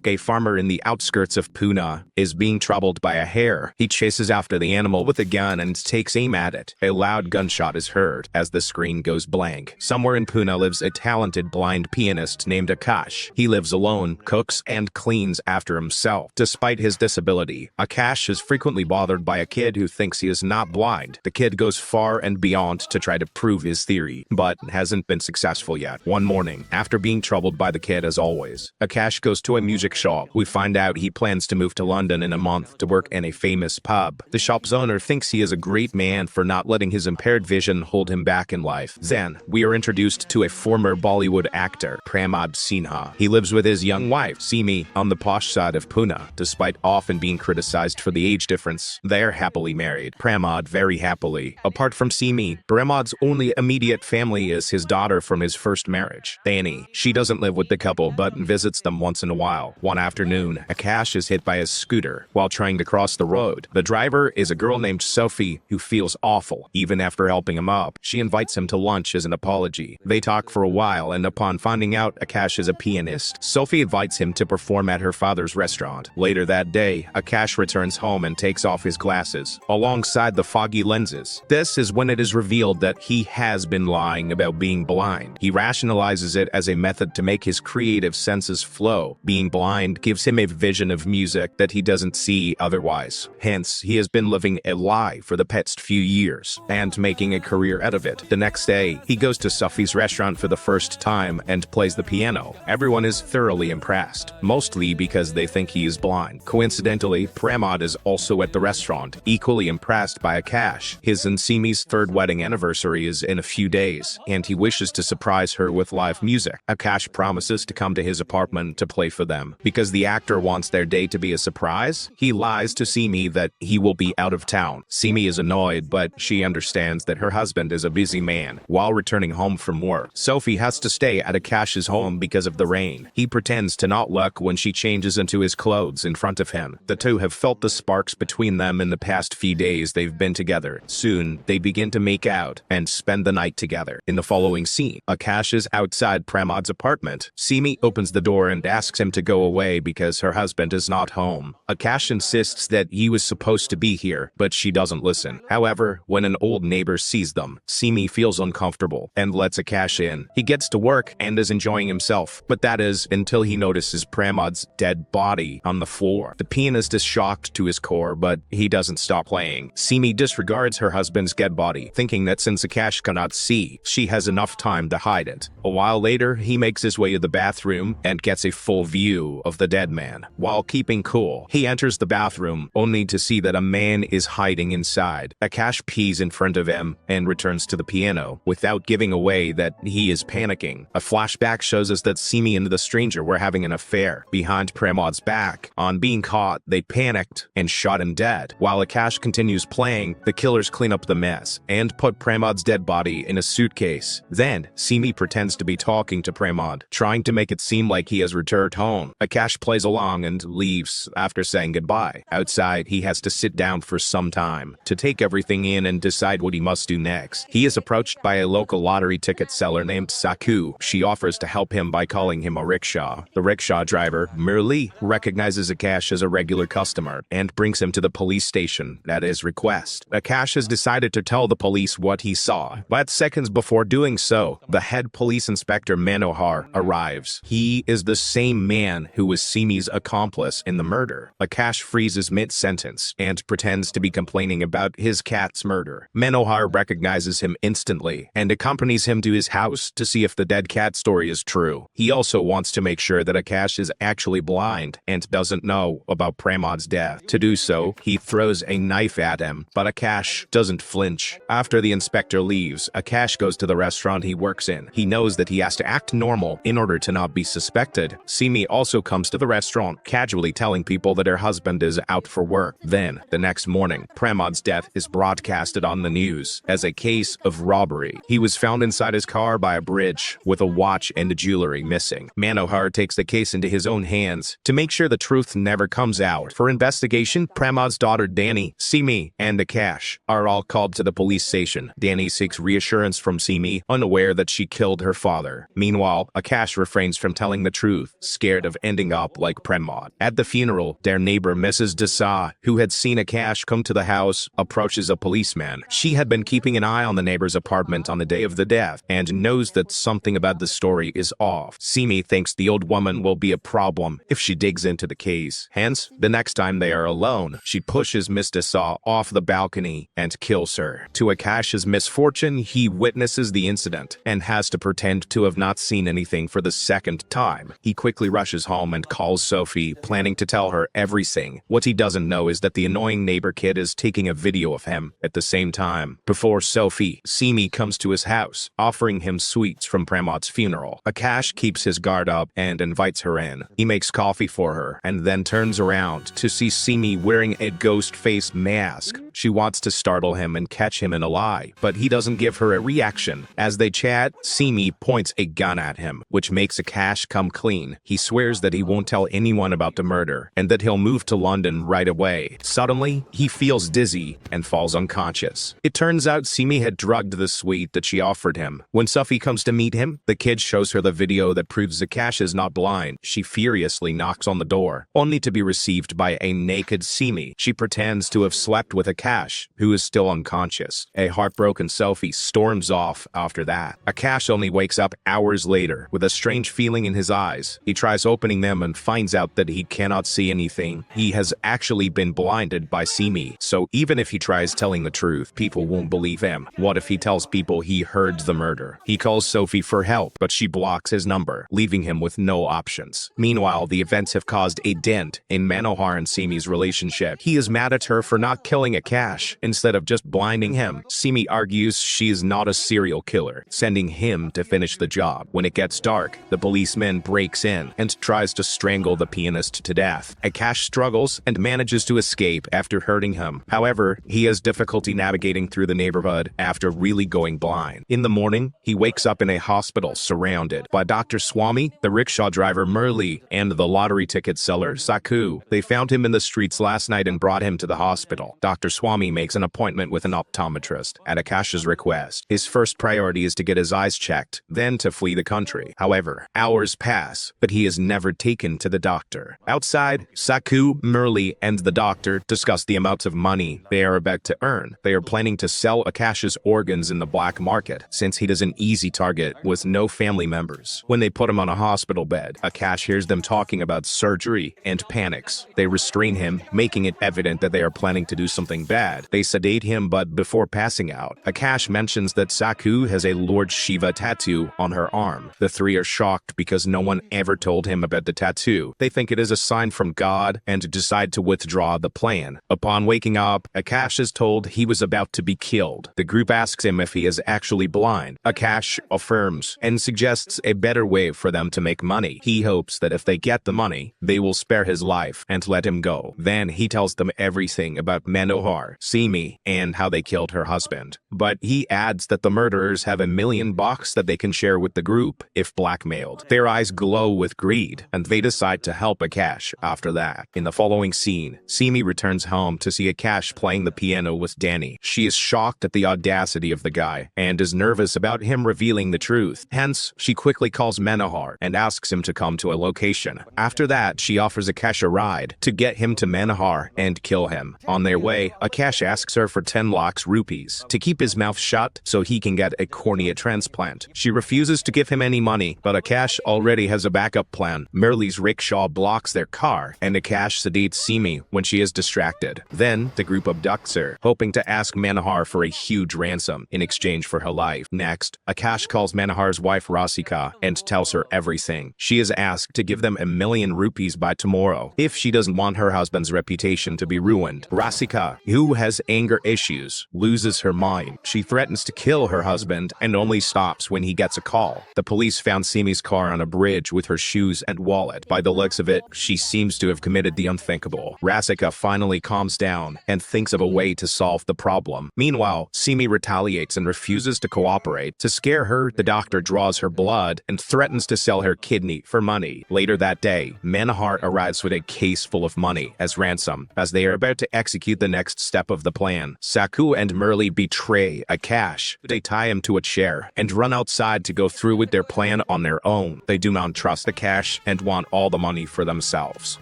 A farmer in the outskirts of Pune is being troubled by a hare. He chases after the animal with a gun and takes aim at it. A loud gunshot is heard as the screen goes blank. Somewhere in Pune lives a talented blind pianist named Akash. He lives alone, cooks, and cleans after himself. Despite his disability, Akash is frequently bothered by a kid who thinks he is not blind. The kid goes far and beyond to try to prove his theory, but hasn't been successful yet. One morning, after being troubled by the kid as always, Akash goes to a music shop. We find out he plans to move to London in a month to work in a famous pub. The shop's owner thinks he is a great man for not letting his impaired vision hold him back in life. Then, we are introduced to a former Bollywood actor, Pramod Sinha. He lives with his young wife, Simi, on the posh side of Pune. Despite often being criticized for the age difference, they're happily married. Pramod very happily. Apart from Simi, Pramod's only immediate family is his daughter from his first marriage, Dani. She doesn't live with the couple but visits them once in a while. One afternoon, Akash is hit by a scooter while trying to cross the road. The driver is a girl named Sophie who feels awful. Even after helping him up, she invites him to lunch as an apology. They talk for a while, and upon finding out Akash is a pianist, Sophie invites him to perform at her father's restaurant. Later that day, Akash returns home and takes off his glasses, alongside the foggy lenses. This is when it is revealed that he has been lying about being blind. He rationalizes it as a method to make his creative senses flow. Being blind gives him a vision of music that he doesn't see otherwise. Hence, he has been living a lie for the past few years and making a career out of it. The next day, he goes to Sophie's restaurant for the first time and plays the piano. Everyone is thoroughly impressed, mostly because they think he is blind. Coincidentally, Pramod is also at the restaurant, equally impressed by Akash. His and Simi's third wedding anniversary is in a few days, and he wishes to surprise her with live music. Akash promises to come to his apartment to play for them. Because the actor wants their day to be a surprise, he lies to Simi that he will be out of town. Simi is annoyed, but she understands that her husband is a busy man. While returning home from work, Sophie has to stay at Akash's home because of the rain. He pretends to not look when she changes into his clothes in front of him. The two have felt the sparks between them in the past few days they've been together. Soon, they begin to make out and spend the night together. In the following scene, Akash is outside Pramod's apartment. Simi opens the door and asks him to go away because her husband is not home. Akash insists that he was supposed to be here, but she doesn't listen. However, when an old neighbor sees them, Simi feels uncomfortable and lets Akash in. He gets to work and is enjoying himself, but that is until he notices Pramod's dead body on the floor. The pianist is shocked to his core, but he doesn't stop playing. Simi disregards her husband's dead body, thinking that since Akash cannot see, she has enough time to hide it. A while later, he makes his way to the bathroom and gets a full view of the dead man. While keeping cool, he enters the bathroom only to see that a man is hiding inside. Akash pees in front of him and returns to the piano without giving away that he is panicking. A flashback shows us that Simi and the stranger were having an affair behind Pramod's back. On being caught, they panicked and shot him dead. While Akash continues playing, the killers clean up the mess and put Pramod's dead body in a suitcase. Then, Simi pretends to be talking to Pramod, trying to make it seem like he has returned home. Akash plays along and leaves after saying goodbye. Outside, he has to sit down for some time to take everything in and decide what he must do next. He is approached by a local lottery ticket seller named Saku. She offers to help him by calling him a rickshaw. The rickshaw driver, Murli, recognizes Akash as a regular customer and brings him to the police station at his request. Akash has decided to tell the police what he saw, but seconds before doing so, the head police inspector Manohar arrives. He is the same man who was Simi's accomplice in the murder. Akash freezes mid-sentence and pretends to be complaining about his cat's murder. Manohar recognizes him instantly and accompanies him to his house to see if the dead cat story is true. He also wants to make sure that Akash is actually blind and doesn't know about Pramod's death. To do so, he throws a knife at him, but Akash doesn't flinch. After the inspector leaves, Akash goes to the restaurant he works in. He knows that he has to act normal in order to not be suspected. Simi also comes to the restaurant, casually telling people that her husband is out for work. Then, the next morning, Pramod's death is broadcasted on the news as a case of robbery. He was found inside his car by a bridge with a watch and jewelry missing. Manohar takes the case into his own hands to make sure the truth never comes out. For investigation, Pramod's daughter Dani, Simi, and Akash are all called to the police station. Dani seeks reassurance from Simi, unaware that she killed her father. Meanwhile, Akash refrains from telling the truth, scared of ending up like Pramod. At the funeral, their neighbor Mrs. Desai, who had seen Akash come to the house, approaches a policeman. She had been keeping an eye on the neighbor's apartment on the day of the death and knows that something about the story is off. Simi thinks the old woman will be a problem if she digs into the case. Hence, the next time they are alone, she pushes Miss Desai off the balcony and kills her. To Akash's misfortune, he witnesses the incident and has to pretend to have not seen anything for the second time. He quickly rushes home and calls Sophie, planning to tell her everything. What he doesn't know is that the annoying neighbor kid is taking a video of him at the same time. Before Sophie, Simi comes to his house, offering him sweets from Pramod's funeral. Akash keeps his guard up and invites her in. He makes coffee for her and then turns around to see Simi wearing a ghost face mask. She wants to startle him and catch him in a lie, but he doesn't give her a reaction. As they chat, Simi points a gun at him, which makes Akash come clean. He swears that he won't tell anyone about the murder and that he'll move to London right away. Suddenly, he feels dizzy and falls unconscious. It turns out Simi had drugged the sweet that she offered him. When Sophie comes to meet him, the kid shows her the video that proves Akash is not blind. She furiously knocks on the door, only to be received by a naked Simi. She pretends to have slept with Akash, who is still unconscious. A heartbroken Sophie storms off after that. Akash only wakes up hours later with a strange feeling in his eyes. He tries opening them and finds out that he cannot see anything. He has actually been blinded by Simi, so even if he tries telling the truth, people won't believe him. What if he tells people he heard the murder? He calls Sophie for help, but she blocks his number, leaving him with no options. Meanwhile, the events have caused a dent in Manohar and Simi's relationship. He is mad at her for not killing Akash instead of just blinding him. Simi argues she is not a serial killer, sending him to finish the job. When it gets dark, the policeman breaks in and tries to strangle the pianist to death. Akash struggles and manages to escape after hurting him. However, he has difficulty navigating through the neighborhood after really going blind. In the morning, he wakes up in a hospital surrounded by Dr. Swami, the rickshaw driver Murli, and the lottery ticket seller Saku. They found him in the streets last night and brought him to the hospital. Dr. Swami makes an appointment with an optometrist at Akash's request. His first priority is to get his eyes checked, then to flee the country. However, hours pass, but he is never taken to the doctor. Outside, Saku, Murli, and the doctor discuss the amounts of money they are about to earn. They are planning to sell Akash's organs in the black market, since he is an easy target with no family members. When they put him on a hospital bed, Akash hears them talking about surgery and panics. They restrain him, making it evident that they are planning to do something bad. They sedate him, but before passing out, Akash mentions that Saku has a Lord Shiva tattoo on her arm. The three are shocked because no one ever told him about the tattoo. They think it is a sign from God and decide to withdraw the plan. Upon waking up, Akash is told he was about to be killed. The group asks him if he is actually blind. Akash affirms and suggests a better way for them to make money. He hopes that if they get the money, they will spare his life and let him go. Then he tells them everything about Manohar, Simi, and how they killed her husband. But he adds that the murderers have $1 million that they can share with the group if blackmailed. Their eyes glow with greed, and they decide to help Akash after that. In the following scene, Simi returns home to see Akash playing the piano with Danny. She is shocked at the audacity of the guy and is nervous about him revealing the truth. Hence, she quickly calls Manohar and asks him to come to a location. After that, she offers Akash a ride to get him to Manohar and kill him. On their way, Akash asks her for 10 lakhs rupees to keep his mouth shut so he can get a cornea transplant. She refuses to give him any money, but Akash already has a backup plan. Murli's rickshaw blocks their car, and Akash sedates Simi when she is distracted. Then, the group abducts her, hoping to ask Manohar for a huge ransom in exchange for her life. Next, Akash calls Manohar's wife Rasika and tells her everything. She is asked to give them $1 million rupees by tomorrow if she doesn't want her husband's reputation to be ruined. Rasika, who has anger issues, loses her mind. She threatens to kill her husband and only stops when he gets a call. The police found Simi's car on a bridge with her shoes and wallet. By the looks of it, she seems to have committed the unthinkable. Rasika finally calms down and thinks of a way to solve the problem. Meanwhile, Simi retaliates and refuses to cooperate. To scare her, the doctor draws her blood and threatens to sell her kidney for money. Later that day, Manohar arrives with a case full of money as ransom. As they are about to execute the next step of the plan, Saku and Murli betray Akash. They tie him to a chair and run outside to go through with their plan on their own. They do not trust Akash and and want all the money for themselves.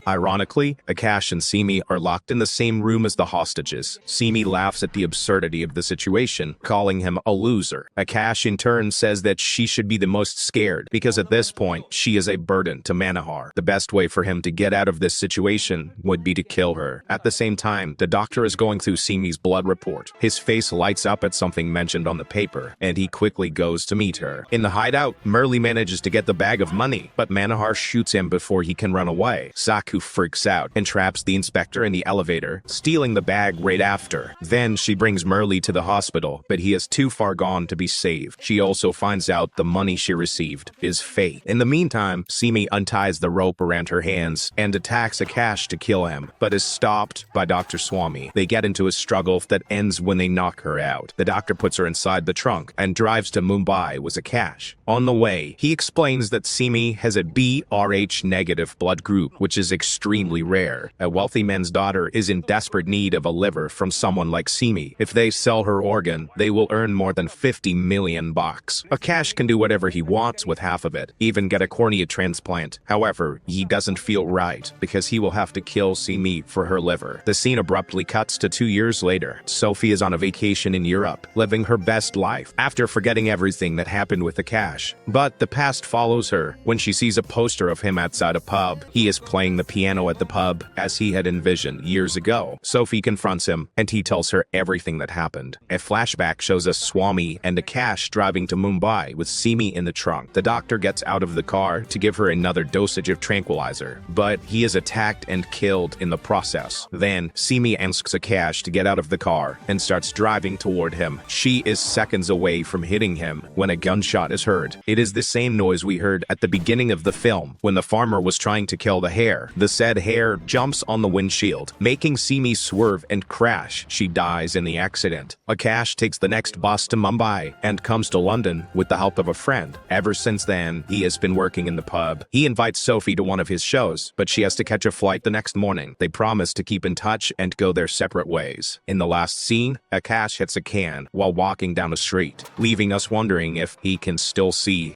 Ironically, Akash and Simi are locked in the same room as the hostages. Simi laughs at the absurdity of the situation, calling him a loser. Akash in turn says that she should be the most scared because at this point, she is a burden to Manohar. The best way for him to get out of this situation would be to kill her. At the same time, the doctor is going through Simi's blood report. His face lights up at something mentioned on the paper, and he quickly goes to meet her. In the hideout, Murli manages to get the bag of money, but Manohar shoots him before he can run away. Saku freaks out and traps the inspector in the elevator, stealing the bag right after. Then she brings Murli to the hospital, but he is too far gone to be saved. She also finds out the money she received is fake. In the meantime, Simi unties the rope around her hands and attacks Akash to kill him, but is stopped by Dr. Swami. They get into a struggle that ends when they knock her out. The doctor puts her inside the trunk and drives to Mumbai with Akash. On the way, he explains that Simi has a BRH negative blood group, which is extremely rare. A wealthy man's daughter is in desperate need of a liver from someone like Simi. If they sell her organ, they will earn more than 50 million bucks. Akash can do whatever he wants with half of it, even get a cornea transplant. However, he doesn't feel right because he will have to kill Simi for her liver. The scene abruptly cuts to 2 years later. Sophie is on a vacation in Europe, living her best life after forgetting everything that happened with Akash. But the past follows her when she sees a poster of him outside a pub. He is playing the piano at the pub as he had envisioned years ago. Sophie confronts him and he tells her everything that happened. A flashback shows us Swami and Akash driving to Mumbai with Simi in the trunk. The doctor gets out of the car to give her another dosage of tranquilizer, but he is attacked and killed in the process. Then, Simi asks Akash to get out of the car and starts driving toward him. She is seconds away from hitting him when a gunshot is heard. It is the same noise we heard at the beginning of the film when the farmer was trying to kill the hare. The said hare jumps on the windshield, making Simi swerve and crash. She dies in the accident. Akash takes the next bus to Mumbai and comes to London with the help of a friend. Ever since then, he has been working in the pub. He invites Sophie to one of his shows, but she has to catch a flight the next morning. They promise to keep in touch and go their separate ways. In the last scene, Akash hits a can while walking down a street, leaving us wondering if he can still see